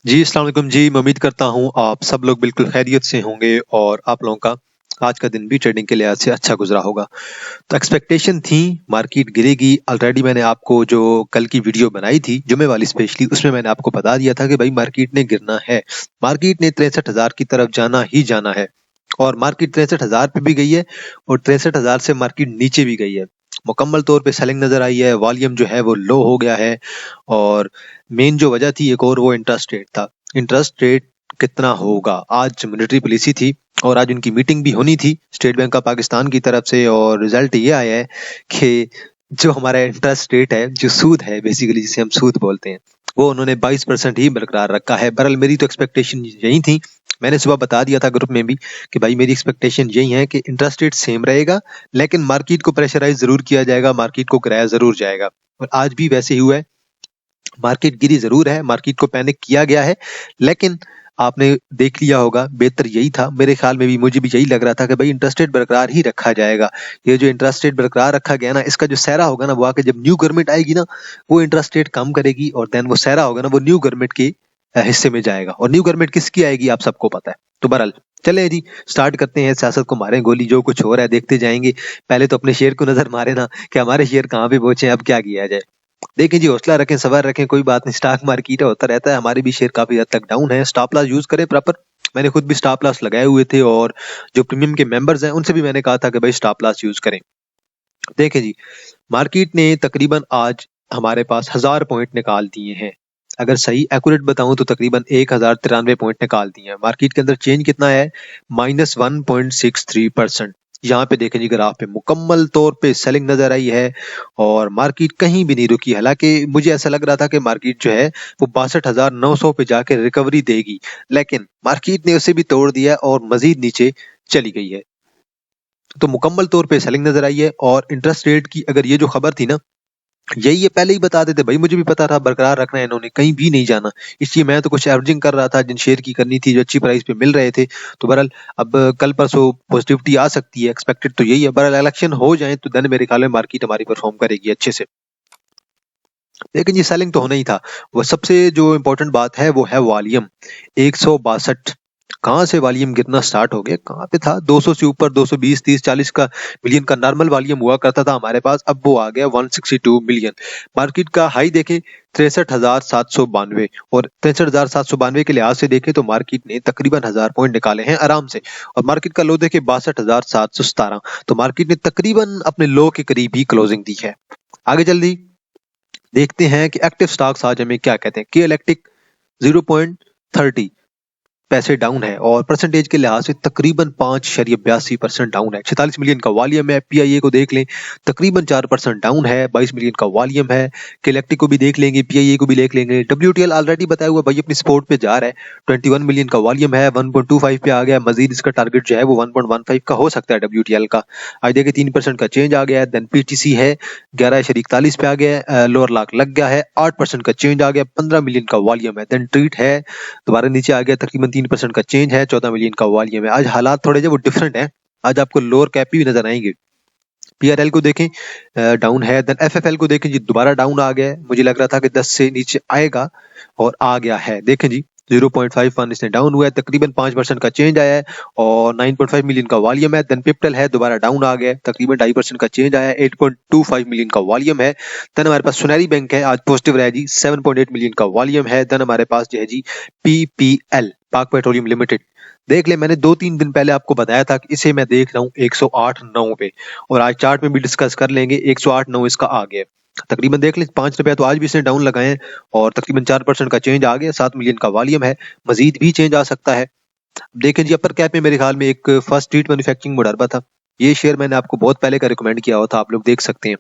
जी, अस्सलाम वालेकुम जी। मैं उम्मीद करता हूँ आप सब लोग बिल्कुल खैरियत से होंगे और आप लोगों का आज का दिन भी ट्रेडिंग के लिहाज से अच्छा गुज़रा होगा। तो एक्सपेक्टेशन थी मार्केट गिरेगी। ऑलरेडी मैंने आपको जो कल की वीडियो बनाई थी, जुमे वाली स्पेशली, उसमें मैंने आपको बता दिया था कि भाई मार्केट ने गिरना है। मार्केट ने 63,000 की तरफ जाना ही जाना है और मार्केट 63,000 पे भी गई है और 63,000 से मार्केट नीचे भी गई है। मुकम्मल तौर पे सेलिंग नज़र आई है, वॉल्यूम जो है वो लो हो गया है और मेन जो वजह थी एक और वो इंटरेस्ट रेट था। इंटरेस्ट रेट कितना होगा? आज मॉनेटरी पॉलिसी थी और आज उनकी मीटिंग भी होनी थी स्टेट बैंक ऑफ पाकिस्तान की तरफ से और रिजल्ट ये आया है कि जो हमारा इंटरेस्ट रेट है, जो सूद है बेसिकली जिसे हम सूद बोलते हैं, वो उन्होंने 22% ही बरकरार रखा है। बहरहाल मेरी तो एक्सपेक्टेशन यही थी। मैंने सुबह बता दिया था ग्रुप में भी कि भाई मेरी एक्सपेक्टेशन यही है कि इंटरेस्ट रेट सेम रहेगा, लेकिन मार्केट को प्रेशराइज जरूर किया जाएगा, मार्केट को गिराया जरूर जाएगा। और आज भी वैसे ही हुआ है। मार्केट गिरी जरूर है, मार्केट को पैनिक किया गया है, लेकिन आपने देख लिया होगा बेहतर यही था। मेरे ख्याल में भी मुझे भी यही लग रहा था कि भाई इंटरेस्ट रेट बरकरार ही रखा जाएगा। ये जो इंटरेस्ट रेट बरकरार रखा गया ना, इसका जो सहरा होगा ना, वो आके जब न्यू गवर्नमेंट आएगी ना, वो इंटरेस्ट रेट कम करेगी और देन वो सहरा होगा ना, वो न्यू गवर्नमेंट के हिस्से में जाएगा। और न्यू गवर्नमेंट किसकी आएगी आप सबको पता है। तो बहरहाल चले जी, स्टार्ट करते हैं। सियासत को मारें गोली, जो कुछ हो रहा है देखते जाएंगे। पहले तो अपने शेयर को नजर मारे ना कि हमारे शेयर कहाँ पे पहुंचे, अब क्या किया जाए। देखिए जी, हौसला रखें, सबर रखें, कोई बात नहीं। स्टॉक मार्केट है, होता रहता है। हमारे भी शेयर काफी हद तक डाउन है। स्टॉप लॉस यूज करें प्रॉपर। मैंने खुद भी स्टॉप लॉस लगाए हुए थे और जो प्रीमियम के मेंबर्स हैं उनसे भी मैंने कहा था कि भाई स्टॉप लॉस यूज करें। देखें जी, मार्केट ने तकरीबन आज हमारे पास 1000 पॉइंट निकाल दिए हैं। अगर सही एक्यूरेट बताऊं तो तकरीबन 1093 पॉइंट निकाल दिए हैं। मार्केट के अंदर चेंज कितना है? -1.63%। यहाँ पे देखें जी, ग्राफ पे मुकम्मल तौर पे सेलिंग नजर आई है और मार्केट कहीं भी नहीं रुकी। हालांकि मुझे ऐसा लग रहा था कि मार्केट जो है वो 62,900 पे जाके रिकवरी देगी, लेकिन मार्केट ने उसे भी तोड़ दिया और मजीद नीचे चली गई है। तो मुकम्मल तौर पे सेलिंग नजर आई है। और इंटरेस्ट रेट की अगर ये जो खबर थी ना, यही ये पहले ही बता देते भाई, मुझे भी पता था बरकरार रखना है इन्होंने, कहीं भी नहीं जाना। इसलिए मैं तो कुछ एवरेजिंग कर रहा था जिन शेयर की करनी थी, जो अच्छी प्राइस पे मिल रहे थे। तो बहरहाल अब कल परसों पॉजिटिविटी आ सकती है, एक्सपेक्टेड तो यही है। बहरहाल इलेक्शन हो जाए तो देन मेरे ख्याल में मार्केट हमारी परफॉर्म करेगी अच्छे से। लेकिन ये सेलिंग तो होना ही था। वो सबसे जो इम्पोर्टेंट बात है वो है वॉल्यूम। 162 कहाँ से वॉल्यूम गिरना स्टार्ट हो गया, कहाँ पे था? 200 से ऊपर, 220, 30, 40 का मिलियन का नॉर्मल वॉल्यूम हुआ करता था हमारे पास, अब वो आ गया 162 मिलियन। मार्केट का हाई देखें 63,792 और 63,792 के लिहाज से देखें तो मार्केट ने तकरीबन 1000 पॉइंट निकाले हैं आराम से। और मार्केट का लो देखें 62,717, तो मार्केट ने तकरीबन अपने लो के करीब ही क्लोजिंग दी है। आगे जल्दी देखते हैं कि एक्टिव स्टॉक्स आज हमें क्या कहते हैं। के इलेक्ट्रिक 0.30 पैसे डाउन है और परसेंटेज के लिहाज से तकरीबन 5.82% डाउन है। 46 मिलियन का वॉल्यूम है। पीआईए को देख लें, तकरीबन 4% डाउन है। 22 मिलियन का वॉल्यूम है। इलेक्ट्रिक को भी देख लेंगे, पीआईए को भी देख लेंगे। डब्ल्यूटीएल ऑलरेडी बताया हुआ भाई अपनी सपोर्ट पे जा रहा है। 21 मिलियन का वॉल्यूम है, 1.25 पे आ गया। मजीद इसका टारगेट जो है वो 1.15 का हो सकता है डब्ल्यूटीएल का। आज देखिए 3% का चेंज आ गया है। देन पीटीसी है 11.41 पे आ गया है, लोअर लॉक लग गया है। 8% का चेंज आ गया, 15 मिलियन का वॉल्यूम है। देन ट्रीट है, दोबारा नीचे आ गया, तकरीबन 3% का चेंज है, 14 मिलियन का वॉल्यूम है। आज हालात थोड़े जो वो डिफरेंट है। आज आपको लोअर कैप भी नजर आएंगे। पीआरएल को देखें डाउन है। देन एफएफएल को देखें जी, दोबारा डाउन आ गया है। मुझे लग रहा था कि 10 से नीचे आएगा और आ गया है। देखें जी 0.51 इसने डाउन हुआ है, तकरीबन 5% का चेंज आया है और 9.5 मिलियन का वॉल्यूम है। देन पिप्टल है, दोबारा डाउन आ गया है, तकरीबन 2.5% का चेंज आया है, 8.25 मिलियन का वॉल्यूम है। देन हमारे पास सुनहरी बैंक है, आज पॉजिटिव रहा जी, 7.8 मिलियन का वॉल्यूम है। देन हमारे पास जो है जी पीपीएल, पाक पेट्रोलियम लिमिटेड, देख ले, मैंने 2-3 दिन पहले आपको बताया था कि इसे मैं देख रहा हूँ 108.9 पे और आज चार्ट में भी डिस्कस कर लेंगे। 108.9 इसका आ गया, तकरीबन देख लें 5 रुपया तो आज भी इसने डाउन लगाए हैं और तकरीबन 4% का चेंज आ गया। 7 मिलियन का वॉल्यूम है, मजीद भी चेंज आ सकता है। देखें जी, अपर कैप में मेरे ख्याल में एक फर्स्ट स्ट्रीट मैन्युफैक्चरिंग मुडरबा था। ये शेयर मैंने आपको बहुत पहले का रिकमेंड किया हुआ था, आप लोग देख सकते हैं।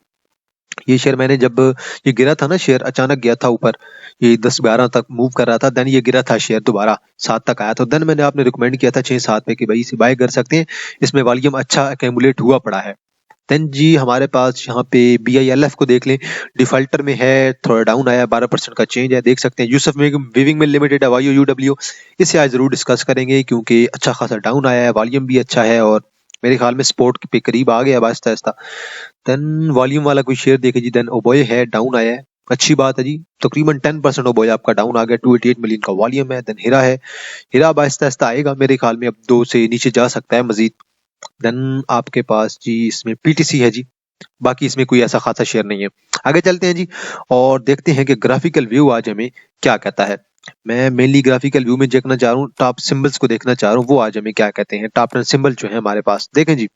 ये शेयर मैंने जब ये गिरा था ना, शेयर अचानक गया था ऊपर, ये 10-12 तक मूव कर रहा था। देन ये गिरा था, शेयर दोबारा 7 तक आया था। देन मैंने आपने रिकमेंड किया था 6-7 पे कि भाई इसे बाय कर सकते हैं, इसमें वॉल्यूम अच्छा अकेमुलेट हुआ पड़ा है। देन जी हमारे पास यहाँ पे BILF को देख लें, डिफॉल्टर में है, थोड़ा डाउन आया, 12% का चेंज है, देख सकते हैं। यूसुफ वीविंग मिल लिमिटेड है, YOUW, इसे आज जरूर डिस्कस करेंगे क्योंकि अच्छा खासा डाउन आया है, वॉल्यूम भी अच्छा है और मेरे ख्याल में सपोर्ट पे करीब आ गया आहिस्ता आहिस्ता। देन वॉल्यूम वाला कोई शेयर देखे जी, देन ओबोए है, डाउन आया है, अच्छी बात है जी। तकरीबन 10% हो आपका डाउन आ गया, 288 मिलियन का वॉल्यूम है। देन हीरा है, हीरा अब आहिस्ता आहिस्ता आएगा मेरे ख्याल में, अब 2 से नीचे जा सकता है मजीद। देन आपके पास जी इसमें पीटीसी है जी, बाकी इसमें कोई ऐसा खासा शेयर नहीं है। आगे चलते हैं जी और देखते हैं कि ग्राफिकल व्यू आज हमें क्या कहता है। मैं मेनली ग्राफिकल व्यू में देखना चाह रहा हूँ, टॉप सिंबल्स को देखना चाह रहा हूँ, वो आज हमें क्या कहते हैं। टॉप 10 सिंबल जो है हमारे पास, देखें जी।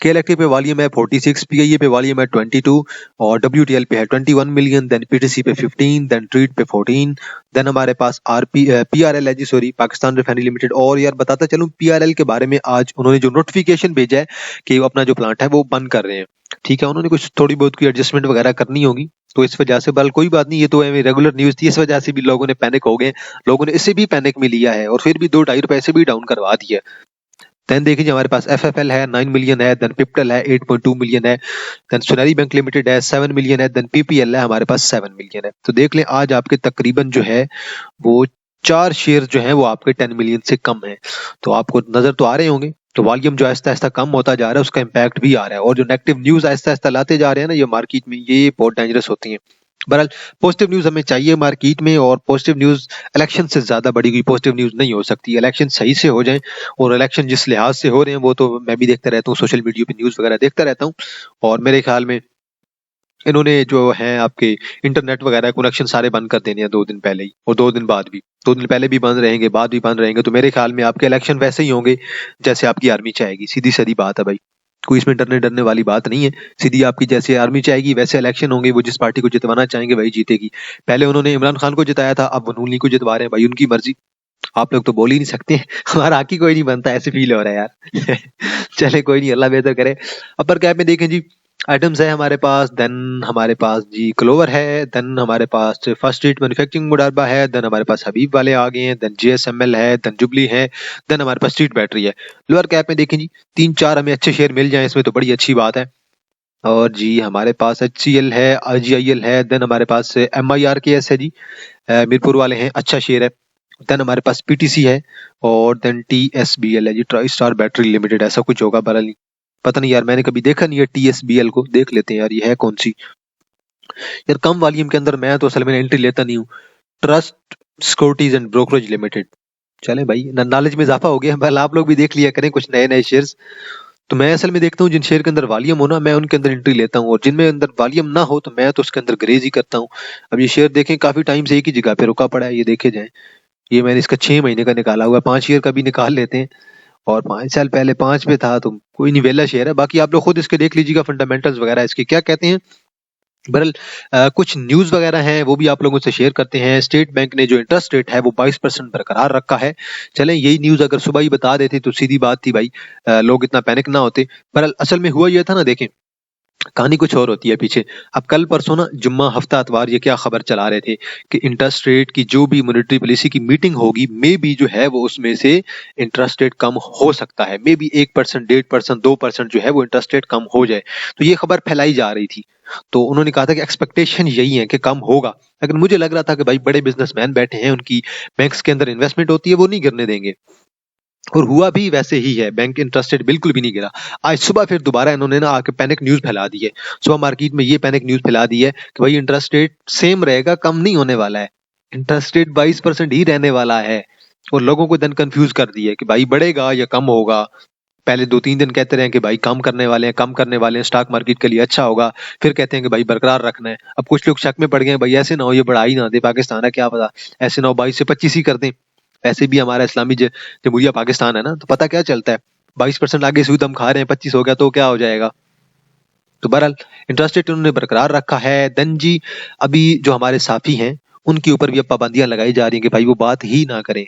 KLACTIV पे वॉल्यूम है 46, PIA पे वॉल्यूम है 22 और WTL पे है 21 मिलियन, देन PTC पे 15, देन ट्रीट पे 14, देन हमारे पास PRL है जी, सॉरी, पाकिस्तान रिफाइनरी लिमिटेड। और यार बताता चलूं PRL के बारे में, आज उन्होंने जो नोटिफिकेशन भेजा है कि वो अपना जो प्लांट है वो बंद कर रहे हैं। ठीक है, उन्होंने कुछ थोड़ी बहुत कोई एडजस्टमेंट वगैरह करनी होगी, तो इस वजह से, बल कोई बात नहीं, ये तो रेगुलर न्यूज थी, इस वजह से भी लोगों ने पैनिक हो गए। लोगों ने इससे भी पैनिक में लिया है और फिर भी 2-2.5 रुपए से भी डाउन करवा दिया। देन देखिए हमारे पास FFL है 9 मिलियन है, देन पिप्टल है 8.2 मिलियन है, देन सोनारी बैंक लिमिटेड है 7 मिलियन है, देन PPL है हमारे पास 7 मिलियन है। तो देख लें आज आपके तकरीबन जो है वो 4 शेयर जो है वो आपके 10 मिलियन से कम है। तो आपको नजर तो आ रहे होंगे, तो वॉल्यूम जो आहिस्ता आहिस्ता कम होता जा रहा है उसका इम्पैक्ट भी आ रहा है, और जो नेगेटिव न्यूज आहिस्ता आहिस्ता लाते जा रहे हैं ना ये मार्केट में, ये बहुत डेंजरस होती है। बहरहाल पॉजिटिव न्यूज हमें चाहिए मार्केट में, और पॉजिटिव न्यूज इलेक्शन से ज्यादा बड़ी कोई पॉजिटिव न्यूज नहीं हो सकती। इलेक्शन सही से हो जाए, और इलेक्शन जिस लिहाज से हो रहे हैं वो तो मैं भी देखता रहता हूँ, सोशल मीडिया पे न्यूज वगैरह देखता रहता हूँ, और मेरे ख्याल में इन्होंने जो है आपके इंटरनेट वगैरह कनेक्शन सारे बंद कर देने हैं 2 दिन पहले ही, और 2 दिन बाद भी, 2 दिन पहले भी बंद रहेंगे, बाद भी बंद रहेंगे। तो मेरे ख्याल में आपके इलेक्शन वैसे ही होंगे जैसे आपकी आर्मी चाहेगी, सीधी सादी बात है भाई, कोई इसमें डरने डरने वाली बात नहीं है। सीधी आपकी जैसे आर्मी चाहेगी वैसे इलेक्शन होंगे, वो जिस पार्टी को जितवाना चाहेंगे वही जीतेगी। पहले उन्होंने इमरान खान को जिताया था, अब वो नून लीग को जितवा रहे हैं, भाई उनकी मर्जी, आप लोग तो बोल ही नहीं सकते। हमारा हक ही कोई नहीं बनता, ऐसे फील हो रहा है यार। चले कोई नहीं, अल्लाह बेहतर करे। अपर कैप में देखें जी, आइटम्स है हमारे पास, देन हमारे पास जी क्लोवर है, देन हमारे पास फर्स्ट स्ट्रीट मैन्युफैक्चरिंग मुडारबा है, देन हमारे पास हबीब वाले आ गए हैं, देन JSML है, देन जुबली है, देन हमारे पास स्ट्रीट बैटरी है। लोअर कैप में देखें जी 3-4 हमें अच्छे शेयर मिल जाए इसमें तो बड़ी अच्छी बात है। और जी हमारे पास HCL है, IGIL है, देन हमारे पास MIRKS है जी, मीरपुर वाले हैं, अच्छा शेयर है। देन हमारे पास PTC है, और देन TSBL है जी, ट्राई स्टार बैटरी लिमिटेड, ऐसा कुछ होगा बहरहाल, पता नहीं यार, मैंने कभी देखा नहीं है TSBL को, देख लेते हैं यार ये है कौन सी। यार कम वॉल्यूम के अंदर मैं तो असल में एंट्री लेता नहीं हूँ। Trust securities and brokerage limited, चले भाई नॉलेज में इजाफा हो गया, भले आप लोग भी देख लिया करें कुछ नए नए शेयर्स। तो मैं असल में देखता हूँ जिन शेयर के अंदर वॉल्यूम हो ना, मैं उनके अंदर एंट्री लेता हूँ, और जिनमें अंदर वॉल्यूम ना हो तो मैं तो उसके अंदर ग्रेज ही करता हूँ। अब ये शेयर देखें काफी टाइम से एक ही जगह पे रुका पड़ा है, ये देखे जाए, ये मैंने इसका 6 महीने का निकाला हुआ है, 5 शेयर का भी निकाल लेते हैं, और 5 साल पहले 5 पे था, तो कोई नहीं, वेला शेयर है। बाकी आप लोग खुद इसके देख लीजिएगा फंडामेंटल्स वगैरह इसके क्या कहते हैं। बहरहाल कुछ न्यूज वगैरह हैं वो भी आप लोगों से शेयर करते हैं। स्टेट बैंक ने जो इंटरेस्ट रेट है वो 22% बरकरार रखा है। चलें यही न्यूज अगर सुबह ही बता देते तो सीधी बात थी भाई, लोग इतना पैनिक ना होते। बहरहाल असल में हुआ ये था ना, देखें कहानी कुछ और होती है पीछे। अब कल परसों ना जुम्मा हफ्ता इतवार ये क्या खबर चला रहे थे कि इंटरेस्ट रेट की जो भी मॉनेटरी पॉलिसी की मीटिंग होगी, मे बी जो है वो उसमें से इंटरेस्ट रेट कम हो सकता है, मे बी 1%, 1.5%, 2% जो है वो इंटरेस्ट रेट कम हो जाए। तो ये खबर फैलाई जा रही थी, तो उन्होंने कहा था कि एक्सपेक्टेशन यही है कि कम होगा, लेकिन मुझे लग रहा था कि भाई बड़े बिजनेसमैन बैठे हैं, उनकी बैंक्स के अंदर इन्वेस्टमेंट होती है, वो नहीं गिरने देंगे, और हुआ भी वैसे ही है, बैंक इंटरेस्ट रेट बिल्कुल भी नहीं गिरा। आज सुबह फिर दोबारा इन्होंने ना आके पैनिक न्यूज फैला दी है, सुबह मार्केट में ये पैनिक न्यूज फैला दी है कि भाई इंटरेस्ट रेट सेम रहेगा, कम नहीं होने वाला है, इंटरेस्ट रेट 22% ही रहने वाला है। और लोगों को देन कंफ्यूज कर दिया कि भाई बढ़ेगा या कम होगा। पहले 2-3 दिन कहते रहे कि भाई कम करने वाले हैं, कम करने वाले हैं, स्टॉक मार्केट के लिए अच्छा होगा, फिर कहते हैं कि भाई बरकरार रखना है। अब कुछ लोग शक में पड़ गए, भाई ऐसे ना हो ये बढ़ा ही ना दे, पाकिस्तान है क्या पता, ऐसे ना हो 22 से 25 ही कर दें। ऐसे भी हमारा इस्लामी जमहूरिया पाकिस्तान है ना, तो पता क्या चलता है, 22% आगे सूद हम खा रहे हैं, 25 हो गया तो क्या हो जाएगा। तो बहरहाल इंटरेस्ट रेट उन्होंने बरकरार रखा है। देन जी अभी जो हमारे साफी हैं उनके ऊपर भी अब पाबंदियां लगाई जा रही हैं कि भाई वो बात ही ना करें,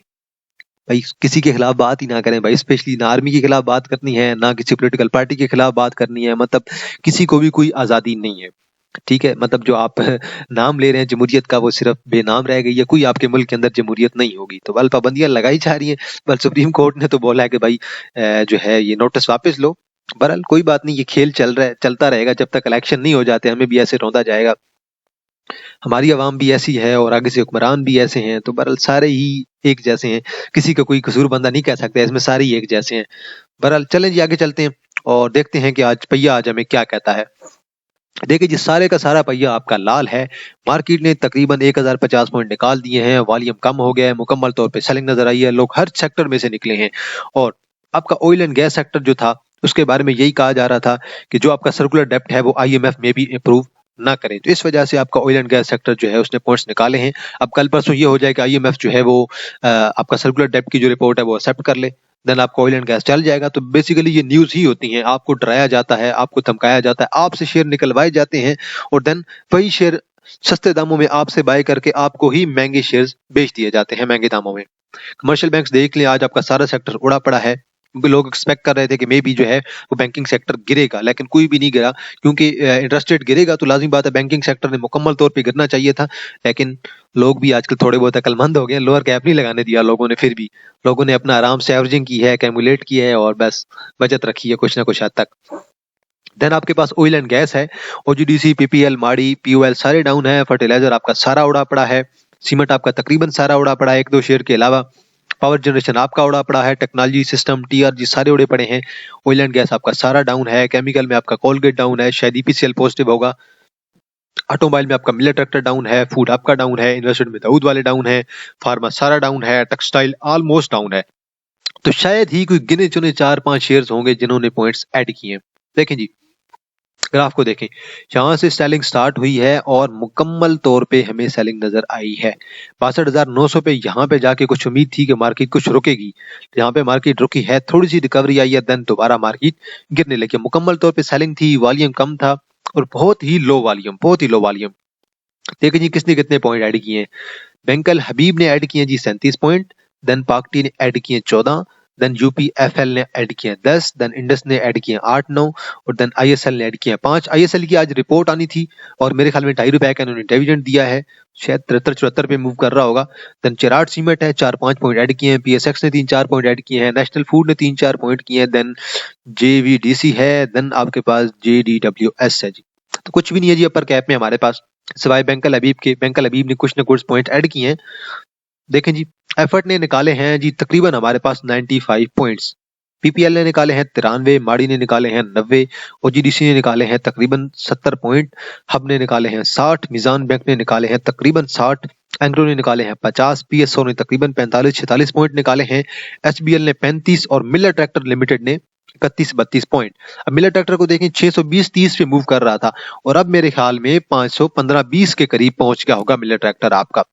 भाई किसी के खिलाफ बात ही ना करें भाई, स्पेशली ना आर्मी के खिलाफ बात करनी है, ना किसी पॉलिटिकल पार्टी के खिलाफ बात करनी है, मतलब किसी को भी कोई आजादी नहीं है। ठीक है, मतलब जो आप नाम ले रहे हैं जमहूरियत का वो सिर्फ बेनाम रह गई है, कोई आपके मुल्क के अंदर जमहूरियत नहीं होगी। तो बल पाबंदियां लगाई जा रही हैं, बल सुप्रीम कोर्ट ने तो बोला है कि भाई जो है ये नोटिस वापस लो। बहरहाल कोई बात नहीं, ये खेल चल रहा है, चलता रहेगा जब तक इलेक्शन नहीं हो जाते, हमें भी ऐसे रौंदा जाएगा, हमारी आवाम भी ऐसी है और आगे से हुक्मरान भी ऐसे हैं, तो बहरहाल सारे ही एक जैसे हैं, किसी का कोई कसूर बंदा नहीं कह सकता, इसमें सारे ही एक जैसे हैं। बहरहाल चलें जी आगे चलते हैं और देखते हैं कि आज पहिया आज हमें क्या कहता है। देखिए जी, सारे का सारा पहिया आपका लाल है। मार्केट ने तकरीबन 1050 पॉइंट निकाल दिए हैं, वॉल्यूम कम हो गया है, मुकम्मल तौर पे सेलिंग नजर आई है, लोग हर सेक्टर में से निकले हैं। और आपका ऑयल एंड गैस सेक्टर जो था उसके बारे में यही कहा जा रहा था कि जो आपका सर्कुलर डेप्ट है वो आईएमएफ में भी अप्रूव ना करे, तो इस वजह से आपका ऑयल एंड गैस सेक्टर जो है उसने पॉइंट्स निकाले हैं। अब कल परसों ये हो जाए कि आईएमएफ जो है वो आपका सर्कुलर डेप्ट की जो रिपोर्ट है वो एक्सेप्ट कर ले, देन आपका ऑयल एंड गैस चल जाएगा। तो बेसिकली ये न्यूज ही होती है, आपको डराया जाता है, आपको धमकाया जाता है, आपसे शेयर निकलवाए जाते हैं और देन वही शेयर सस्ते दामों में आपसे बाय करके आपको ही महंगे शेयर्स बेच दिए जाते हैं महंगे दामों में। कमर्शियल बैंक्स देख लें, आज आपका सारा सेक्टर उड़ा पड़ा है, क्योंकि लोग एक्सपेक्ट कर रहे थे कि मे बी जो है वो बैंकिंग सेक्टर गिरेगा, लेकिन कोई भी नहीं गिरा, क्योंकि इंटरेस्ट रेट गिरेगा तो लाजिमी बात है बैंकिंग सेक्टर ने मुकम्मल तौर पे गिरना चाहिए था। लेकिन लोग भी आजकल थोड़े बहुत अक्लमंद हो गए, लोअर कैप नहीं लगाने दिया लोगों ने, फिर भी लोगों ने अपना आराम से एवरेजिंग की है, कैमुलेट किया है और बस बचत रखी है कुछ ना कुछ हद तक। देन आपके पास ऑयल एंड गैस है, ओजीडीसी, पीपीएल, माड़ी, पीओएल सारे डाउन है, फर्टिलाइजर आपका सारा उड़ा पड़ा है, सीमेंट आपका तकरीबन सारा उड़ा पड़ा है एक दो शेयर के अलावा, पावर जनरेशन आपका उड़ा पड़ा है, टेक्नोलॉजी, सिस्टम, टीआरजी सारे उड़े पड़े हैं, ऑयल एंड गैस आपका सारा डाउन है, केमिकल में आपका कोलगेट डाउन है, शायद ईपीसीएल पॉजिटिव होगा, ऑटोमोबाइल में आपका मिलर ट्रैक्टर डाउन है, फूड आपका डाउन है, इन्वेस्टमेंट में दाऊद वाले डाउन है, फार्मा सारा डाउन है, टेक्सटाइल ऑलमोस्ट डाउन है। तो शायद ही कोई गिने चुने 4-5 शेयर्स होंगे जिन्होंने पॉइंट्स ऐड किए हैं। देखें जी, ग्राफ को देखें, यहाँ से सेलिंग स्टार्ट हुई है और मुकम्मल तौर पे हमें सेलिंग नजर आई है 62,900 पे। यहाँ पे जाके कुछ उम्मीद थी कि मार्केट कुछ रुकेगी, यहाँ पे मार्केट रुकी है, थोड़ी सी रिकवरी आई है, देन दोबारा मार्केट गिरने लगी। मुकम्मल तौर पे सेलिंग थी, वॉल्यूम कम था और बहुत ही लो वॉल्यूम, बहुत ही लो वॉल्यूम। देखिए जी किसने कितने पॉइंट ऐड किए हैं। बैंकल हबीब ने ऐड किए जी 37 पॉइंट, देन पाकटी ने ऐड किए 14, देन यूपीएफएल ने ऐड किए 10, देन इंडस ने ऐड किए 8-9 और देन आईएसएल ने ऐड किए 5। आईएसएल की आज रिपोर्ट आनी थी और मेरे ख्याल में ₹2.5 का इन्होंने डिविडेंड दिया है, शायद 73-74 पे मूव कर रहा होगा। देन चिराट सीमेंट है 4-5 पॉइंट ऐड किए हैं, पीएसएक्स ने 3-4 पॉइंट ऐड किए हैं, नेशनल फूड ने 3-4 पॉइंट किए हैं, देन जेवीडीसी है, देन आपके पास जेडीडब्ल्यूएस है जी। तो कुछ भी नहीं है जी अपर कैप में हमारे पास सिवाय बैंकल हबीब के। बैंकल हबीब ने कुछ ना कुछ पॉइंट ऐड किए हैं। देखें जी, एफर्ट ने निकाले हैं जी तकरीबन हमारे पास 95 पॉइंट्स, पीपीएल ने निकाले हैं 93, माड़ी ने निकाले हैं 90, ओजीडीसी ने निकाले हैं तकरीबन 70 पॉइंट, हब ने निकाले हैं 60, मिजान बैंक ने निकाले हैं तकरीबन 60, एंग्रो ने निकाले हैं 50, पीएसओ ने तकरीबन 45-46 पॉइंट निकाले हैं, एचबीएल ने 35 और मिलर ट्रैक्टर लिमिटेड ने 31-32 पॉइंट। अब मिलर ट्रैक्टर को देखें 620-30 पे मूव कर रहा था और अब मेरे ख्याल में 515-20 के करीब पहुंच गया होगा मिलर ट्रैक्टर आपका।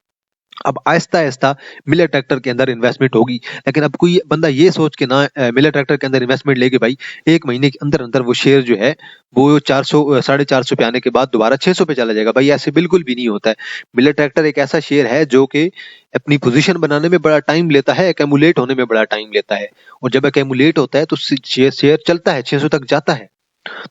अब आहिस्ता आहिस्ता मिलर ट्रैक्टर के अंदर इन्वेस्टमेंट होगी, लेकिन अब कोई बंदा ये सोच के ना मिलर ट्रैक्टर के अंदर इन्वेस्टमेंट लेके भाई एक महीने के अंदर अंदर वो शेयर जो है वो 400 450 पे आने के बाद दोबारा 600 पे चला जाएगा, भाई ऐसे बिल्कुल भी नहीं होता है। मिलर ट्रैक्टर एक ऐसा शेयर है जो कि अपनी पोजीशन बनाने में बड़ा टाइम लेता है, एक्यूमुलेट होने में बड़ा टाइम लेता है, और जब एक्यूमुलेट होता है तो शेयर चलता है, 600 तक जाता है।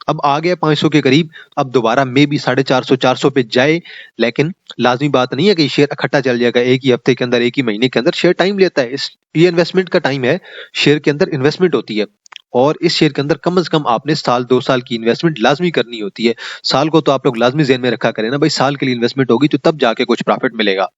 अब आ गया 500 के करीब, अब दोबारा मे भी 450 400 पे जाए, लेकिन लाजमी बात नहीं है कि शेयर इकट्ठा चल जाएगा एक ही हफ्ते के अंदर, एक ही महीने के अंदर। शेयर टाइम लेता है, ये इन्वेस्टमेंट का टाइम है, शेयर के अंदर इन्वेस्टमेंट होती है और इस शेयर के अंदर कम से कम आपने साल 2 साल की इन्वेस्टमेंट लाजमी करनी होती है। साल को तो आप लोग लाजमी ज़हन में रखा करें ना भाई, साल के लिए इन्वेस्टमेंट होगी तो तब जाके कुछ प्रॉफिट मिलेगा।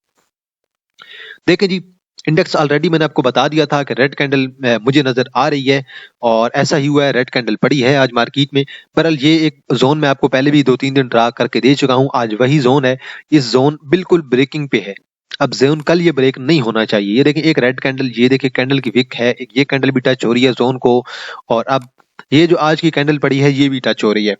देखें जी, इंडेक्स ऑलरेडी मैंने आपको बता दिया था कि रेड कैंडल मुझे नजर आ रही है और ऐसा ही हुआ है, रेड कैंडल पड़ी है आज मार्केट में। बहरहाल ये एक जोन मैं आपको पहले भी 2-3 दिन ड्रा करके दे चुका हूं, आज वही जोन है, इस जोन बिल्कुल ब्रेकिंग पे है। अब जोन कल ये ब्रेक नहीं होना चाहिए। ये देखिए एक रेड कैंडल, ये देखिए कैंडल की विक है, ये कैंडल भी टच हो रही है जोन को, और अब ये जो आज की कैंडल पड़ी है ये भी टच हो रही है।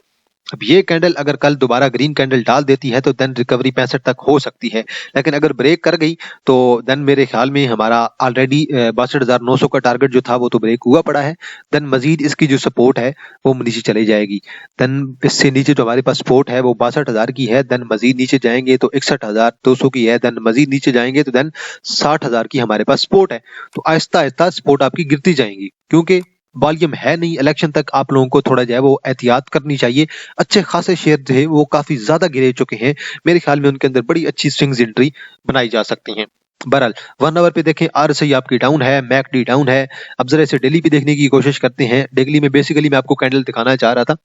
अब ये कैंडल अगर कल दोबारा ग्रीन कैंडल डाल देती है तो देन रिकवरी 65 तक हो सकती है, लेकिन अगर ब्रेक कर गई तो देन मेरे ख्याल में हमारा ऑलरेडी 62,900 का टारगेट जो था वो तो ब्रेक हुआ पड़ा है। देन मजीद इसकी जो सपोर्ट है वो नीचे चली जाएगी। देन इससे नीचे जो हमारे पास सपोर्ट है वो 62,000 की है, देन मजीद नीचे जाएंगे तो 61,200 की है, देन मजीद नीचे जाएंगे तो देन 60,000 की हमारे पास सपोर्ट है। तो आहिस्ता आहिस्ता सपोर्ट आपकी गिरती जाएंगी, क्योंकि वॉल्यूम है नहीं, इलेक्शन तक आप लोगों को थोड़ा जो है वो एहतियात करनी चाहिए। अच्छे खासे शेयर जो है वो काफी ज्यादा गिरे चुके हैं, मेरे ख्याल में उनके अंदर बड़ी अच्छी स्विंग्स एंट्री बनाई जा सकती हैं। बहरहाल 1 आवर पे देखें, आरएसआई आपकी डाउन है, मैकडी डाउन है। अब जरा इसे डेली पे देखने की कोशिश करते हैं। डेली में बेसिकली मैं आपको कैंडल दिखाना चाह रहा था।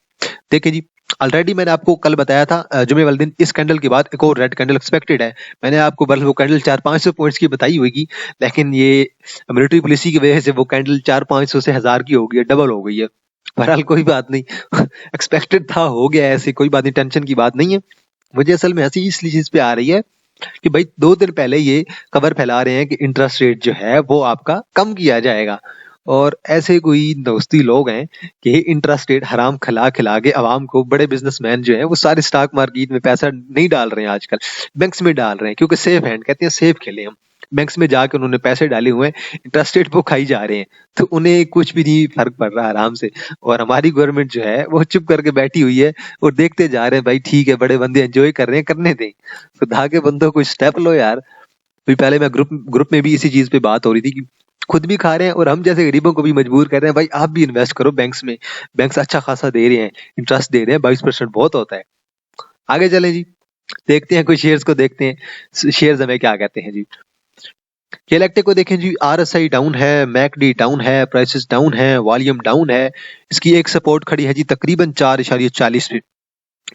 देखिए जी, ऑलरेडी मैंने आपको कल बताया था जुमे वाले दिन इस कैंडल के बाद एक और रेड कैंडल एक्सपेक्टेड है। मैंने आपको वो कैंडल 400-500 पॉइंट्स की बताई होगी, लेकिन ये मिलिट्री पॉलिसी की वजह से वो कैंडल 400-500 से 1000 की हो गई है, डबल हो गई है। बहरहाल कोई बात नहीं। एक्सपेक्टेड था, हो गया ऐसे, कोई बात नहीं, टेंशन की बात नहीं है। मुझे असल में हंसी इसलिए चीज पे आ रही है कि भाई 2 दिन पहले ये खबर फैला रहे हैं कि इंटरेस्ट रेट जो है वो आपका कम किया जाएगा, और ऐसे कोई दोस्ती लोग हैं कि इंटरेस्ट रेट हराम खिला खिला के आवाम को, बड़े बिजनेसमैन जो हैं वो सारे स्टॉक मार्केट में पैसा नहीं डाल रहे हैं आजकल, बैंक्स में डाल रहे हैं, क्योंकि सेफ हैंड कहते हैं, सेफ खेले हम। बैंक्स में जाके उन्होंने पैसे डाले हुए हैं, इंटरेस्ट रेट वो खाई जा रहे हैं, तो उन्हें कुछ भी नहीं फर्क पड़ रहा आराम से। और हमारी गवर्नमेंट जो है वो चुप करके बैठी हुई है और देखते जा रहे हैं, भाई ठीक है, बड़े बंदे एंजॉय कर रहे हैं, करने दें, खुदा के बंदों कोई स्टेप लो यार। अभी पहले मैं ग्रुप में भी इसी चीज पे बात हो रही थी कि खुद भी खा रहे हैं और हम जैसे गरीबों को भी मजबूर कर रहे हैं, भाई आप भी इन्वेस्ट करो बैंक्स में, बैंक्स अच्छा खासा दे रहे हैं, इंटरेस्ट दे रहे हैं, 22% बहुत होता है। आगे चलें जी, देखते हैं कोई शेयर्स को, देखते हैं शेयर्स हमें क्या कहते हैं जी। केलेक्टे को देखें जी, आरएसआई डाउन है, मैकडी डाउन है, प्राइसेस डाउन है, वॉल्यूम डाउन है। इसकी एक सपोर्ट खड़ी है जी तकरीबन 4.40 पे।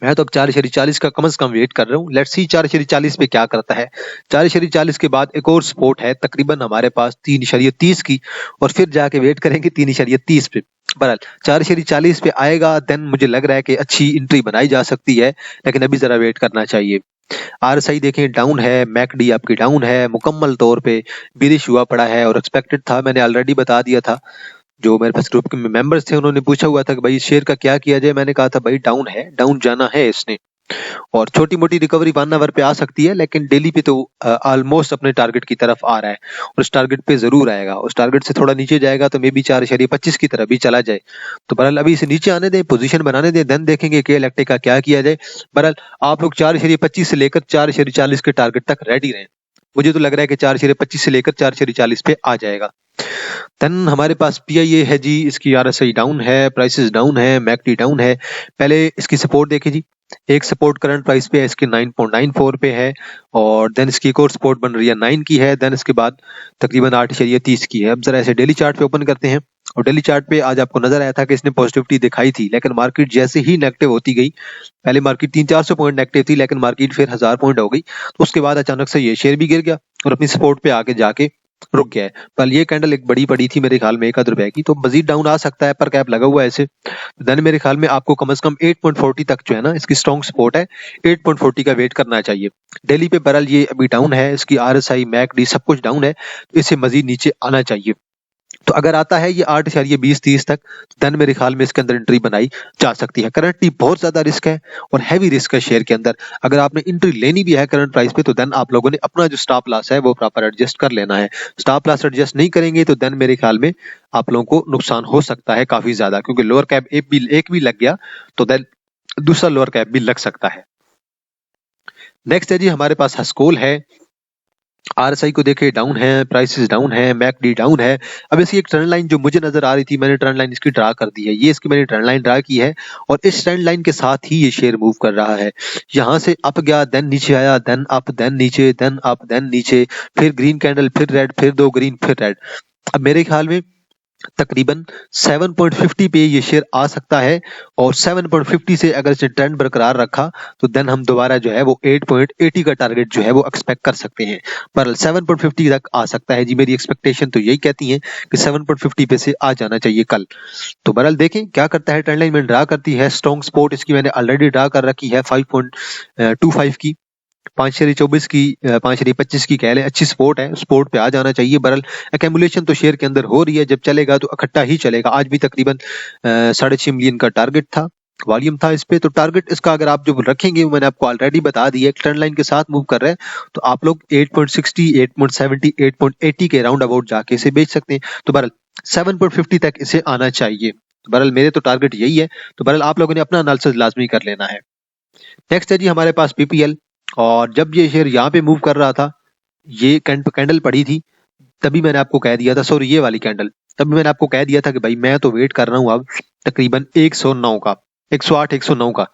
मैं तो अब 4.40 का कम से कम वेट कर रहा हूँ, लेट्स सी 4.40 पे क्या करता है। 4.40 के बाद एक और सपोर्ट है तकरीबन हमारे पास 3.30 की, और फिर जाके वेट करेंगे 3.30 पे। बहरहाल 4.40 पे आएगा देन मुझे लग रहा है कि अच्छी एंट्री बनाई जा सकती है, लेकिन अभी जरा वेट करना चाहिए। आरएसआई देखें डाउन है, मैकडी आपकी डाउन है, मुकम्मल तौर पे बिरिश हुआ पड़ा है, और एक्सपेक्टेड था, मैंने ऑलरेडी बता दिया था। जो मेरे पास ग्रुप के मेंबर्स थे उन्होंने पूछा हुआ था कि भाई शेयर का क्या किया जाए, मैंने कहा था भाई डाउन है, डाउन जाना है इसने, और छोटी मोटी रिकवरी 1 आवर पे आ सकती है, लेकिन डेली पे तो ऑलमोस्ट अपने टारगेट की तरफ आ रहा है, और उस टारगेट पे जरूर आएगा। उस टारगेट से थोड़ा नीचे जाएगा तो मे बी 4.25 की तरफ भी चला जाए। तो बहरहाल अभी इसे नीचे आने दें, पोजीशन बनाने दें, देन देखेंगे कि इलेक्ट्रिक का क्या किया जाए। बहरहाल आप लोग 4.25 से लेकर 4.40 के टारगेट तक रेडी रहें। मुझे तो लग रहा है कि 4.25 से लेकर 4.40 पे आ जाएगा। देन हमारे पास पीआईए है जी, इसकी आरएसआई डाउन है, प्राइसेस डाउन है, मैकडी डाउन है। पहले इसकी सपोर्ट देखें जी, एक सपोर्ट करंट प्राइस पे है इसकी 9.94 पे है, और देन इसकी एक और सपोर्ट बन रही है 9 की है, देन इसके बाद तकरीबन 8.30 की है। अब जरा ऐसे डेली चार्ट पे ओपन करते हैं, और डेली चार्ट पे आज आपको नजर आया था कि इसने पॉजिटिविटी दिखाई थी, लेकिन मार्केट जैसे ही नेगेटिव होती गई, पहले मार्केट 300-400 पॉइंट नेगेटिव थी, लेकिन मार्केट फिर 1000 पॉइंट हो गई, तो उसके बाद अचानक से ये शेयर भी गिर गया और अपनी सपोर्ट पे आके जाके रुक गया है। कल ये कैंडल एक बड़ी पड़ी थी मेरे ख्याल में 1 रुपए की, तो मजीद डाउन आ सकता है, पर कैप लगा हुआ है ऐसे। देन मेरे ख्याल में आपको कम से कम 8.40 तक जो है ना इसकी स्ट्रॉन्ग सपोर्ट है, 8.40 का वेट करना चाहिए। डेली पे बहरहाल ये अभी डाउन है, इसकी आरएसआई मैकडी सब कुछ डाउन है, तो इसे मजीद नीचे आना चाहिए। तो अगर आता है ये 8.20-30 तक, देन मेरे ख्याल में इसके अंदर एंट्री बनाई जा सकती है। करंटली बहुत ज्यादा रिस्क है और हैवी रिस्क है शेयर के अंदर। अगर आपने एंट्री लेनी भी है करंट प्राइस पे, तो देन आप लोगों ने अपना जो स्टॉप लॉस है वो प्रॉपर एडजस्ट कर लेना है। स्टॉप लॉस एडजस्ट नहीं करेंगे तो देन मेरे ख्याल में आप लोगों को नुकसान हो सकता है काफी ज्यादा, क्योंकि लोअर कैप एक भी लग गया तो देन दूसरा लोअर कैप भी लग सकता है। नेक्स्ट है जी हमारे पास हस्कोल है, आरएसआई को देखे डाउन है, प्राइसेस डाउन है, मैकडी डाउन है। अब इसकी एक ट्रेंड लाइन जो मुझे नजर आ रही थी, मैंने ट्रेंड लाइन इसकी ड्रा कर दी है, ये इसकी मैंने ट्रेंड लाइन ड्रा की है, और इस ट्रेंड लाइन के साथ ही ये शेयर मूव कर रहा है। यहाँ से अप गया, देन नीचे आया, देन अप, देन नीचे, देन अप, देन नीचे, फिर ग्रीन कैंडल, फिर रेड, फिर 2 ग्रीन, फिर रेड। अब मेरे ख्याल में तकरीबन 7.50 पे ये शेयर आ सकता है, और 7.50 से अगर इसे ट्रेंड बरकरार रखा तो देन हम दोबारा जो है वो 8.80 का टारगेट जो है वो एक्सपेक्ट कर सकते हैं। पर 7.50 तक आ सकता है जी, मेरी एक्सपेक्टेशन तो यही कहती है कि 7.50 पे से आ जाना चाहिए कल। तो बहरहाल देखें क्या करता है, ट्रेंड लाइन में ड्रा करती है, स्ट्रॉन्ग सपोर्ट इसकी मैंने ऑलरेडी ड्रा कर रखी है 5.25 की, 5.24 की, 5.25 की कह लें, अच्छी सपोर्ट है, सपोर्ट पे आ जाना चाहिए। बहरहाल एक्यूमुलेशन तो शेयर के अंदर हो रही है, जब चलेगा तो इकट्ठा ही चलेगा। आज भी तकरीबन 6.5 मिलियन का टारगेट था, वॉल्यूम था इस पे, तो टारगेट इसका अगर आप जो रखेंगे वो मैंने आपको ऑलरेडी बता दिया, एक ट्रेंड लाइन के साथ मूव कर रहे हैं, तो आप लोग 8.60, 8.70, 8.80 के राउंड अबाउट जाके इसे बेच सकते हैं। तो बहरहाल 7.50 तक इसे आना चाहिए। तो बहरहाल मेरे तो टारगेट यही है, तो बहरहाल आप लोगों ने अपना एनालिसिस लाजमी कर लेना है। नेक्स्ट है जी हमारे पास पीपीएल, और जब ये शेयर यहाँ पे मूव कर रहा था, ये कैंडल पड़ी थी, तभी मैंने आपको कह दिया था, सॉरी ये वाली कैंडल, तभी मैंने आपको कह दिया था कि भाई मैं तो वेट कर रहा हूँ अब तकरीबन 109 का, 108 109 का,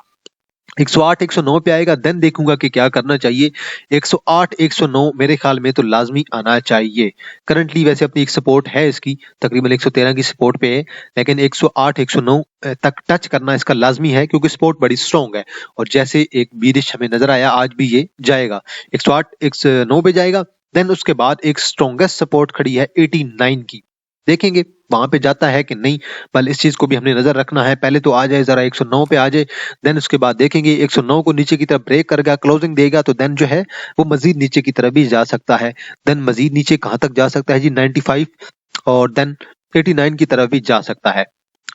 108 109 पे आएगा देन देखूंगा कि क्या करना चाहिए। 108 109 मेरे ख्याल में तो लाजमी आना चाहिए। करंटली वैसे अपनी एक सपोर्ट है इसकी, तकरीबन 113 की सपोर्ट पे है, लेकिन 108 109 तक टच करना इसका लाजमी है, क्योंकि सपोर्ट बड़ी स्ट्रॉन्ग है, और जैसे एक बीरिश हमें नजर आया आज भी ये जाएगा 108 109 पे जाएगा। देन उसके बाद एक स्ट्रॉन्गेस्ट सपोर्ट खड़ी है 89 की, देखेंगे वहां पे जाता है कि नहीं, पहले इस चीज को भी हमने नजर रखना है। पहले तो आ जाए जरा 109 पे आ जाए, देन उसके बाद देखेंगे 109 को नीचे की तरफ ब्रेक कर गया, क्लोजिंग देगा तो देन जो है वो मजीद नीचे की तरफ भी जा सकता है। देन मजीद नीचे कहां तक जा सकता है जी, 95 और देन 89 की तरफ भी जा सकता है।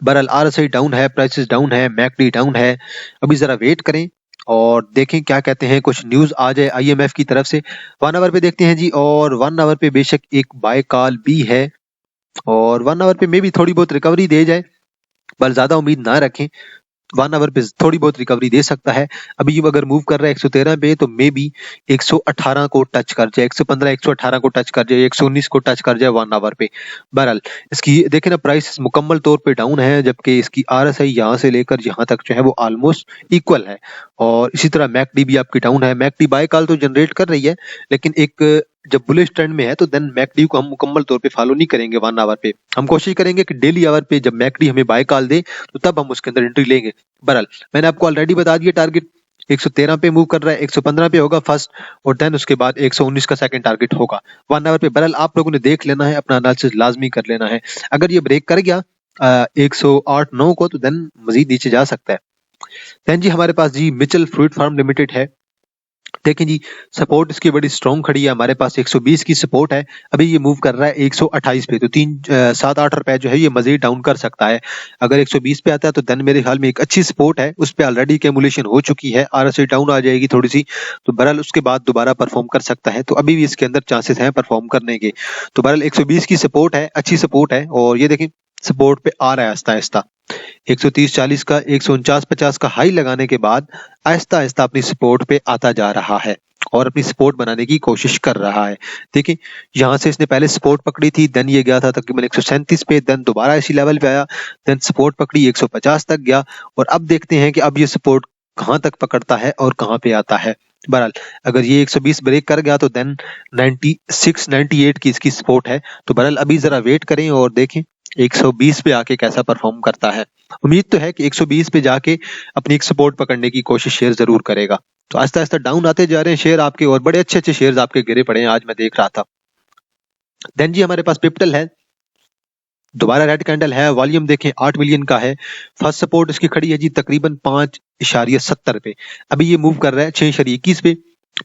बहरहाल आरएसआई डाउन है, प्राइसेस डाउन है, मैकडी डाउन है। अभी जरा वेट करें और देखें क्या कहते हैं, कुछ न्यूज आ जाए आईएमएफ की तरफ से। 1 आवर पे देखते हैं जी, और 1 आवर पे बेशक एक बाय कॉल भी है और 1 आवर पे में भी थोड़ी बहुत रिकवरी दे जाए, पर ज्यादा उम्मीद ना रखें। 1 आवर पे थोड़ी बहुत रिकवरी दे सकता है। अभी ये अगर मूव कर रहा है 113 पे तो मे बी 118 को टच कर जाए, 115 118 को टच कर जाए, 119 को टच कर जाए 1 आवर पे। बहरहाल इसकी देखें ना, प्राइस मुकम्मल तौर पे डाउन है, जबकि इसकी आरएसआई यहाँ से लेकर यहाँ तक जो है वो ऑलमोस्ट इक्वल है। और इसी तरह मैकडी भी आपकी डाउन है। मैकडी बाय कॉल तो जनरेट कर रही है, लेकिन एक जब बुलिश ट्रेंड में है तो देन मैकडी को हम मुकम्मल तौर पे फॉलो नहीं करेंगे 1 आवर पे। हम कोशिश करेंगे कि डेली आवर पे जब मैकडी हमें बाय कॉल दे तो तब हम उसके अंदर एंट्री लेंगे। बहरहाल मैंने आपको ऑलरेडी बता दिया, टारगेट 113 पे मूव कर रहा है, 115 पे होगा फर्स्ट और देन उसके बाद 119 का सेकंड टारगेट होगा 1 आवर पे। बहरहाल आप लोगों ने देख लेना है, अपना एनालिसिस लाजमी कर लेना है। अगर ये ब्रेक कर गया 108-9 को तो देन मजीद नीचे जा सकता है। देन जी हमारे पास जी मिचल फ्रूट फार्म लिमिटेड है। देखें जी सपोर्ट इसकी बड़ी स्ट्रॉन्ग खड़ी है, हमारे पास 120 की सपोर्ट है। अभी ये मूव कर रहा है 128 पे, तो 7-8 रुपए जो है ये मजीद डाउन कर सकता है। अगर 120 पे आता है तो देन मेरे ख्याल में एक अच्छी सपोर्ट है, उस पे ऑलरेडी कैमुलेशन हो चुकी है, आरएसआई डाउन आ जाएगी थोड़ी सी, तो बहरहाल उसके बाद दोबारा परफॉर्म कर सकता है। तो अभी भी इसके अंदर चांसेस हैं परफॉर्म करने के। तो बहरहाल 120 की सपोर्ट है, अच्छी सपोर्ट है। और ये देखें सपोर्ट पे आ रहा है आहिस्ता आहिस्ता, 130-40 का 149-50 का हाई लगाने के बाद आहिस्ता आहिस्ता अपनी सपोर्ट पे आता जा रहा है और अपनी सपोर्ट बनाने की कोशिश कर रहा है। देखिए यहाँ से इसने पहले सपोर्ट पकड़ी थी, देन ये गया था तकरीबन 137 पे, देन दोबारा इसी लेवल पे आया, देन सपोर्ट पकड़ी 150 तक गया और अब देखते हैं कि अब ये सपोर्ट कहां तक पकड़ता है और कहां पे आता है। बहरहाल अगर ये 120 ब्रेक कर गया तो देन 96-98 की इसकी सपोर्ट है। तो बहरहाल अभी जरा वेट करें और देखें 120 पे आके कैसा परफॉर्म करता है। उम्मीद तो है कि 120 पे जाके अपनी एक सपोर्ट पकड़ने की कोशिश शेयर जरूर करेगा। तो आहिस्ता आहिस्ता डाउन आते जा रहे हैं शेयर आपके, और बड़े अच्छे अच्छे शेयर्स आपके गिरे पड़े हैं आज मैं देख रहा था। देन जी हमारे पास पिप्टल है, दोबारा रेड कैंडल है, वॉल्यूम देखें 8 मिलियन का है। फर्स्ट सपोर्ट इसकी खड़ी है जी तकरीबन 5.70 पे, अभी ये मूव कर रहा है 6.21 पे,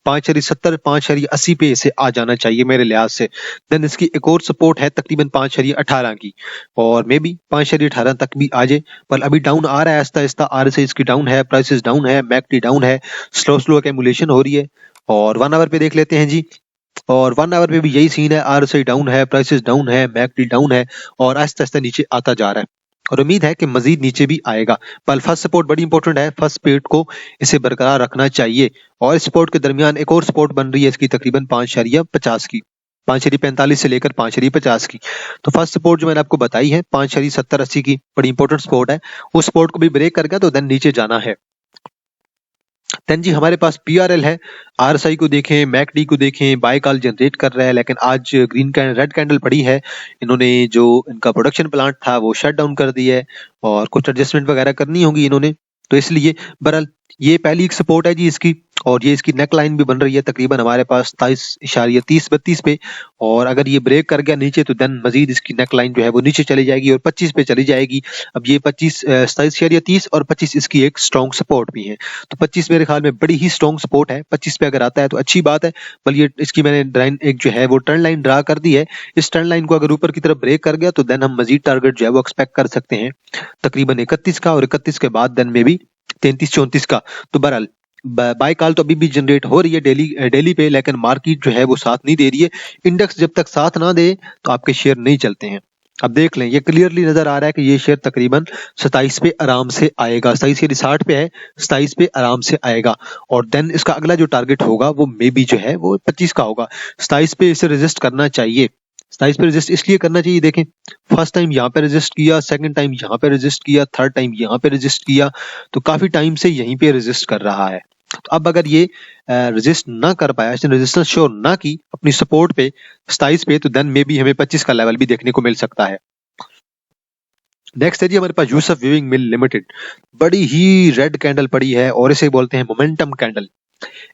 5.70 5.80 पे इसे आ जाना चाहिए मेरे लिहाज से। देन इसकी एक और सपोर्ट है तकरीबन 5.18 की, और मे बी 5.18 तक भी आ जाए, पर अभी डाउन आ रहा है आहिस्ता आहिस्ता। आरएसआई इसकी डाउन है, प्राइसेस डाउन है, मैकडी डाउन है, स्लो स्लो एक्यूमुलेशन हो रही है। और 1 आवर पे देख लेते हैं जी, और 1 आवर पे भी यही सीन है, आरएसआई डाउन है, प्राइसेस डाउन है, मैकडी डाउन है और आहिस्ता आहिस्ता नीचे आता जा रहा है और उम्मीद है कि मजीद नीचे भी आएगा। पर फर्स्ट सपोर्ट बड़ी इंपॉर्टेंट है, फर्स्ट सपोर्ट को इसे बरकरार रखना चाहिए। और इस सपोर्ट के दरमियान एक और सपोर्ट बन रही है इसकी तकरीबन 5.50 की, 5.45 से लेकर 5.50 की। तो फर्स्ट सपोर्ट जो मैंने आपको बताई है 5.70-80 की, बड़ी इंपॉर्टेंट सपोर्ट है। उस सपोर्ट को भी ब्रेक कर गया तो देन नीचे जाना है। देन जी हमारे पास पीआरएल है, आरएसआई को देखें, मैकडी को देखें, बाय कॉल जनरेट कर रहा है, लेकिन आज ग्रीन कैंडल रेड कैंडल पड़ी है। इन्होंने जो इनका प्रोडक्शन प्लांट था वो शट डाउन कर दिया है और कुछ एडजस्टमेंट वगैरह करनी होगी इन्होंने, तो इसलिए बहरहाल ये पहली एक सपोर्ट है जी इसकी। और ये इसकी नेक लाइन भी बन रही है तकरीबन हमारे पास 27.30-32 पे, और अगर ये ब्रेक कर गया नीचे तो देन मजीद इसकी नेक लाइन जो है वो नीचे चली जाएगी और 25 पे चली जाएगी। अब ये 27.30 और 25 इसकी एक स्ट्रॉन्ग सपोर्ट भी है, तो 25 मेरे ख्याल में बड़ी ही स्ट्रॉन्ग सपोर्ट है। 25 पे अगर आता है तो अच्छी बात है, पर ये इसकी मैंने एक जो है वो टर्न लाइन ड्रा कर दी है। इस टर्न लाइन को अगर ऊपर की तरफ ब्रेक कर गया तो देन हम मजीद टारगेट जो है वो एक्सपेक्ट कर सकते हैं तकरीबन 31 का, और 31 के बाद देन में भी 33-34 का। तो बहरहाल बाय कॉल तो अभी भी जनरेट हो रही है डेली पे, लेकिन मार्केट जो है वो साथ नहीं दे रही है। इंडेक्स जब तक साथ ना दे तो आपके शेयर नहीं चलते हैं। अब देख लें, ये क्लियरली नजर आ रहा है कि ये शेयर तकरीबन 27 पे आराम से आएगा, 27.60 पे है, 27 पे आराम से आएगा। और देन इसका अगला जो टारगेट होगा वो मे बी जो है वो 25 का होगा। 27 पे इसे रेजिस्ट करना चाहिए। 27 पे रेजिस्ट इसलिए करना चाहिए, देखें फर्स्ट टाइम यहाँ पे रेजिस्ट किया, सेकंड टाइम यहाँ पे रेजिस्ट किया, थर्ड टाइम यहाँ पे रेजिस्ट किया, तो काफी टाइम से यहीं पे रेजिस्ट कर रहा है। तो अब अगर ये रेजिस्ट ना कर पाया, इसने रेजिस्टेंस शो ना की अपनी सपोर्ट पे 27 पे, तो देन मे बी हमें 25 का लेवल भी देखने को मिल सकता है। नेक्स्ट है जी हमारे पास यूसुफ वीविंग मिल लिमिटेड, बड़ी ही रेड कैंडल पड़ी है और इसे बोलते हैं मोमेंटम कैंडल।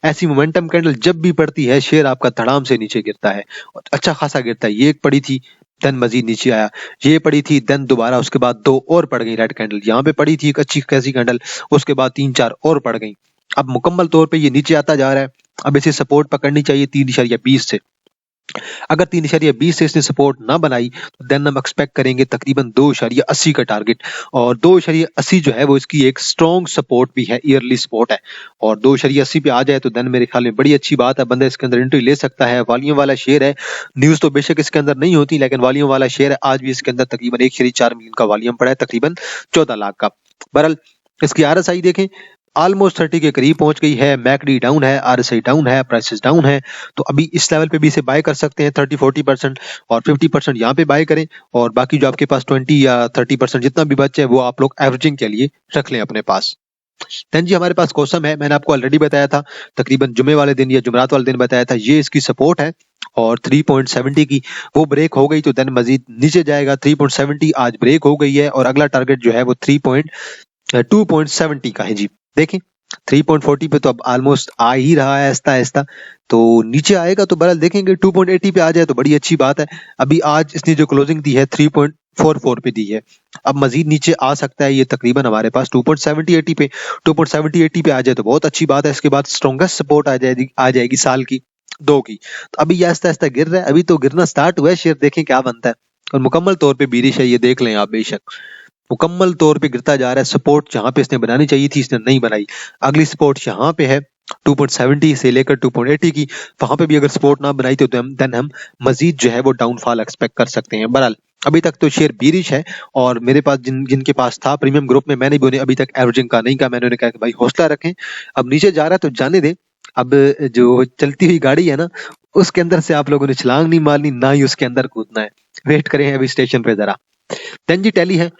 ऐसी मोमेंटम कैंडल जब भी पड़ती है शेयर आपका धड़ाम से नीचे गिरता है और अच्छा खासा गिरता है। ये एक पड़ी थी, देन मजीद नीचे आया, ये पड़ी थी, देन दोबारा उसके बाद 2 और पड़ गई रेड कैंडल, यहाँ पे पड़ी थी एक अच्छी खासी कैंडल, उसके बाद 3-4 और पड़ गई। अब मुकम्मल तौर पे ये नीचे आता जा रहा है। अब इसे सपोर्ट पकड़नी चाहिए 3.20 से। अगर 3.20 से इसने सपोर्ट ना बनाई तो देन हम एक्सपेक्ट करेंगे तकरीबन 2.80 का टारगेट, और 2.80 जो है वो इसकी एक स्ट्रॉन्ग सपोर्ट भी है, ईयरली सपोर्ट है। और 2.80 पे आ जाए तो देन मेरे ख्याल में बड़ी अच्छी बात है, बंदा इसके अंदर एंट्री ले सकता है। वॉल्यूम वाला शेयर है, न्यूज तो बेशक इसके अंदर नहीं होती, लेकिन वॉल्यूम वाला शेयर है। आज भी इसके अंदर तकरीबन 1.4 मिलियन का वॉल्यूम पड़ा है, तकरीबन 14 लाख का। बहरहाल इसकी RSI देखें, ऑलमोस्ट 30 के करीब पहुंच गई है। मैकडी डाउन है, RSI डाउन है, प्राइसेस डाउन है। तो अभी इस लेवल पे भी इसे बाय कर सकते हैं 30-40% और 50% यहाँ पे बाय करें, और बाकी जो आपके पास 20 या 30% जितना भी बचे है वो आप लोग एवरेजिंग के लिए रख लें अपने पास। देन जी हमारे पास कोसम है, मैंने आपको ऑलरेडी बताया था, तकरीबन जुमे वाले दिन या जुमरात वाले दिन बताया था, ये इसकी सपोर्ट है और 3.70 की वो ब्रेक हो गई तो देन मजीद नीचे जाएगा। 3.70 आज ब्रेक हो गई है और अगला टारगेट जो है वो 2.70 का है जी। देखें 3.40 पे तो अब ऑलमोस्ट आ ही रहा है आहिस्ता आहिस्ता, तो नीचे आएगा तो बहरहाल देखेंगे 2.80 पे आ जाए तो बड़ी अच्छी बात है। अभी आज इसने जो क्लोजिंग दी है 3.44 पे दी है, अब मजीद नीचे आ सकता है। ये तकरीबन हमारे पास 2.70-80 पे 2.70-80 पे आ जाए तो बहुत अच्छी बात है। इसके बाद स्ट्रॉन्गेस्ट सपोर्ट आ जाएगी साल की 2 की। तो अभी ये आहिस्ता आहिस्ता गिर रहा है, अभी तो गिरना स्टार्ट हुआ है शेयर, देखें क्या बनता है। और मुकम्मल तौर पे बीरिश है, ये देख लें आप, बेशक मुकम्मल तौर पे गिरता जा रहा है। सपोर्ट जहां पे इसने बनानी चाहिए थी इसने नहीं बनाई। अगली सपोर्ट यहाँ पे है 2.70 से लेकर 2.80 की, वहां पे भी अगर सपोर्ट ना बनाई तो देन हम मजीद जो है वो डाउनफॉल एक्सपेक्ट कर सकते हैं। बहरहाल अभी तक तो शेयर बीरिश है, और मेरे पास जिनके पास था प्रीमियम ग्रुप में, मैंने भी उन्हें अभी तक एवरेजिंग का नहीं कहा, मैंने उन्हें कहा कि भाई हौसला रखें, अब नीचे जा रहा है तो जाने दें। अब जो चलती हुई गाड़ी है ना, उसके अंदर से आप लोगों ने छलांग नहीं मारनी, ना ही उसके अंदर कूदना है। वेट करें अभी स्टेशन पे जरा। देन जी टैली है,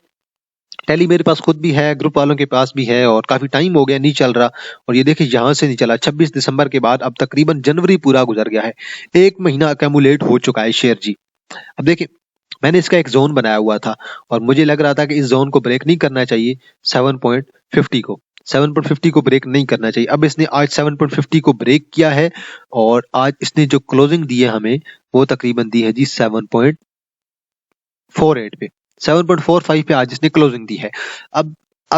टैली मेरे पास खुद भी है, ग्रुप वालों के पास भी है, और काफी टाइम हो गया नहीं चल रहा। और ये देखिए यहाँ से नहीं चला 26 दिसंबर के बाद, अब तकरीबन जनवरी पूरा गुजर गया है, 1 महीना अकेमुलेट हो चुका है शेयर जी। अब देखिए मैंने इसका एक जोन बनाया हुआ था और मुझे लग रहा था कि इस जोन को ब्रेक नहीं करना चाहिए, 7.50 को ब्रेक नहीं करना चाहिए। अब इसने आज 7.50 को ब्रेक किया है, और आज इसने जो क्लोजिंग दी है हमें वो तकरीबन दी है जी 7.48 पे, 7.45 पे आज इसने क्लोजिंग दी है। अब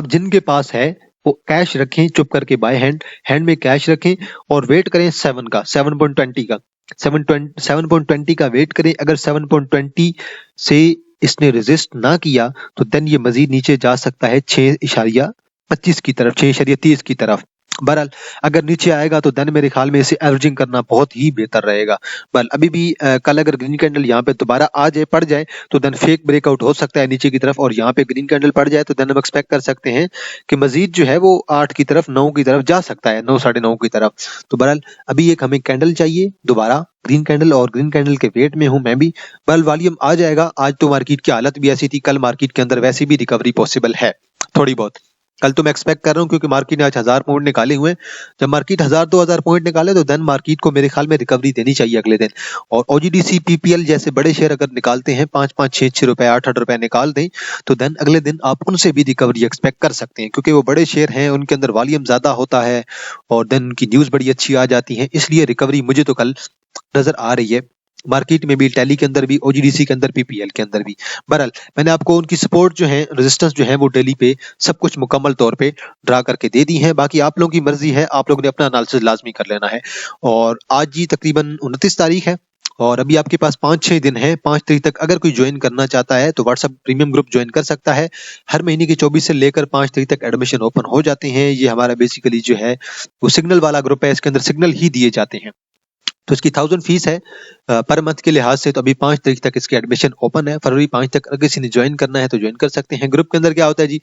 जिनके पास है वो कैश रखें, चुप करके बाय हैंड में कैश रखें और वेट करें 7.20 का 7.20 का वेट करें। अगर 7.20 से इसने रेजिस्ट ना किया तो देन ये मजीद नीचे जा सकता है 6.25 की तरफ, 6.30 की तरफ। बहरहाल अगर नीचे आएगा तो देन मेरे ख्याल में इसे एवरेजिंग करना बहुत ही बेहतर रहेगा। बल अभी भी कल अगर ग्रीन कैंडल यहाँ पे दोबारा आ जाए, पड़ जाए, तो देन फेक ब्रेकआउट हो सकता है नीचे की तरफ, और यहाँ पे ग्रीन कैंडल पड़ जाए तो देन हम एक्सपेक्ट कर सकते हैं कि मजीद जो है वो 8 की तरफ, 9 की तरफ जा सकता है, 9 9:30 की तरफ। तो बहरहाल अभी एक हमें कैंडल चाहिए दोबारा ग्रीन कैंडल, और ग्रीन कैंडल के वेट में हूं मैं भी। बल वॉल्यूम आ जाएगा। आज तो मार्केट की हालत भी ऐसी थी, कल मार्केट के अंदर वैसे भी रिकवरी पॉसिबल है थोड़ी बहुत। कल तो मैं एक्सपेक्ट कर रहा हूं क्योंकि मार्केट ने आज 1000 पॉइंट निकाले हुए हैं। जब मार्केट 1000-2000 पॉइंट निकाले तो देन मार्केट को मेरे ख्याल में रिकवरी देनी चाहिए अगले दिन। और OGDC PPL जैसे बड़े शेयर अगर निकालते हैं 5-5, 6-6 रुपए, 8-8 रुपए निकाल दें तो देन अगले दिन आप उनसे भी रिकवरी एक्सपेक्ट कर सकते हैं, क्योंकि वो बड़े शेयर हैं, उनके अंदर वॉल्यूम ज्यादा होता है और देन उनकी न्यूज बड़ी अच्छी आ जाती है। इसलिए रिकवरी मुझे तो कल नजर आ रही है मार्केट में भी, टैली के अंदर भी, OGDC के अंदर, PPL के अंदर भी। बहरहाल मैंने आपको उनकी सपोर्ट जो है, रेजिस्टेंस जो है वो डेली पे सब कुछ मुकम्मल तौर पे ड्रा करके दे दी है। बाकी आप लोगों की मर्जी है, आप लोगों ने अपना एनालिसिस लाजमी कर लेना है। और आज जी तकरीबन 29 तारीख है और अभी आपके पास 5-6 दिन है। 5 तारीख तक अगर कोई ज्वाइन करना चाहता है तो व्हाट्सएप प्रीमियम ग्रुप ज्वाइन कर सकता है। हर महीने की 24 से लेकर 5 तारीख तक एडमिशन ओपन हो जाते हैं। ये हमारा बेसिकली जो है वो सिग्नल वाला ग्रुप है, इसके अंदर सिग्नल ही दिए जाते हैं। तो इसकी 1000 फीस है पर मंथ के लिहाज से। तो अभी 5 तारीख तक इसकी एडमिशन ओपन है। फरवरी 5 तक अगर किसी ने ज्वाइन करना है तो ज्वाइन कर सकते हैं। ग्रुप के अंदर क्या होता है जी,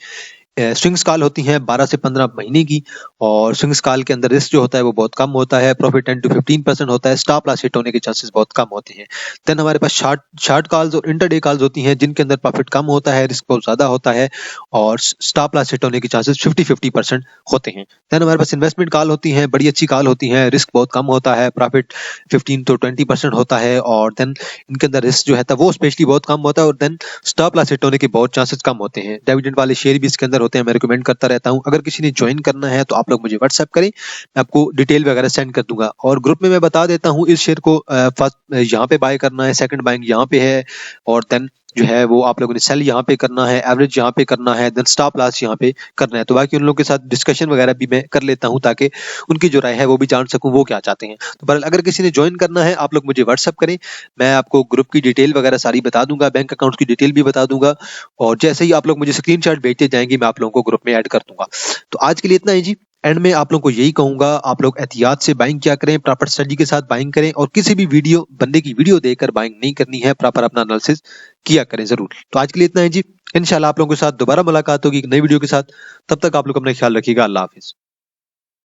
स्विंग्स कॉल होती हैं 12 से 15 महीने की, और स्विंग्स कॉल के अंदर रिस्क जो होता है वो बहुत कम होता है। प्रॉफिट 10 to 15% होता है। स्टॉप लॉस हिट होने के चांसेस बहुत कम होते हैं। देन हमारे पास शार्ट कॉल्स और इंटरडे कॉल्स होती हैं जिनके अंदर प्रॉफिट कम होता है, रिस्क बहुत ज्यादा होता है, और स्टॉप लॉस हिट होने के चांसेस 50-50% होते हैं। देन हमारे पास इन्वेस्टमेंट कॉल होती हैं, बड़ी अच्छी कॉल होती हैं, रिस्क बहुत कम होता है, प्रॉफिट 15 to 20% होता है, और देन इनके अंदर रिस्क जो है वो स्पेशली बहुत कम होता है, और देन स्टॉप लॉस हिट होने के बहुत चांसेस कम होते हैं। डिविडेंड वाले शेयर भी इसके अंदर शेयर होते हैं, मैं रिकमेंड करता रहता हूँ। अगर किसी ने ज्वाइन करना है तो आप लोग मुझे व्हाट्सएप करें, मैं आपको डिटेल वगैरह सेंड कर दूंगा। और ग्रुप में मैं बता देता हूँ इस शेयर को फर्स्ट यहाँ पे बाय करना है, सेकंड बाइंग यहाँ पे है, और देन जो है वो आप लोगों ने सेल यहाँ पे करना है, एवरेज यहाँ पे करना है, देन स्टॉप लॉस यहाँ पे करना है। तो बाकी उन लोगों के साथ डिस्कशन वगैरह भी मैं कर लेता हूँ ताकि उनकी जो राय है वो भी जान सकूं वो क्या चाहते हैं। तो बहरहाल अगर किसी ने ज्वाइन करना है आप लोग मुझे व्हाट्सएप करें, मैं आपको ग्रुप की डिटेल वगैरह सारी बता दूंगा, बैंक अकाउंट की डिटेल भी बता दूंगा, और जैसे ही आप लोग मुझे स्क्रीनशॉट भेजते जाएंगे मैं आप लोगों को ग्रुप में ऐड कर दूंगा। तो आज के लिए इतना ही जी। एंड में आप लोगों को यही कहूंगा, आप लोग एहतियात से बाइंग क्या करें, प्रॉपर स्ट्रेटजी के साथ बाइंग करें, और किसी भी बंदे की वीडियो देखकर बाइंग नहीं करनी है, प्रॉपर अपना एनालिसिस किया करें जरूर। तो आज के लिए इतना है जी, इंशाल्लाह आप लोगों के साथ दोबारा मुलाकात होगी एक नई वीडियो के साथ। तब तक आप लोग अपना ख्याल रखिएगा। अल्लाह हाफिज।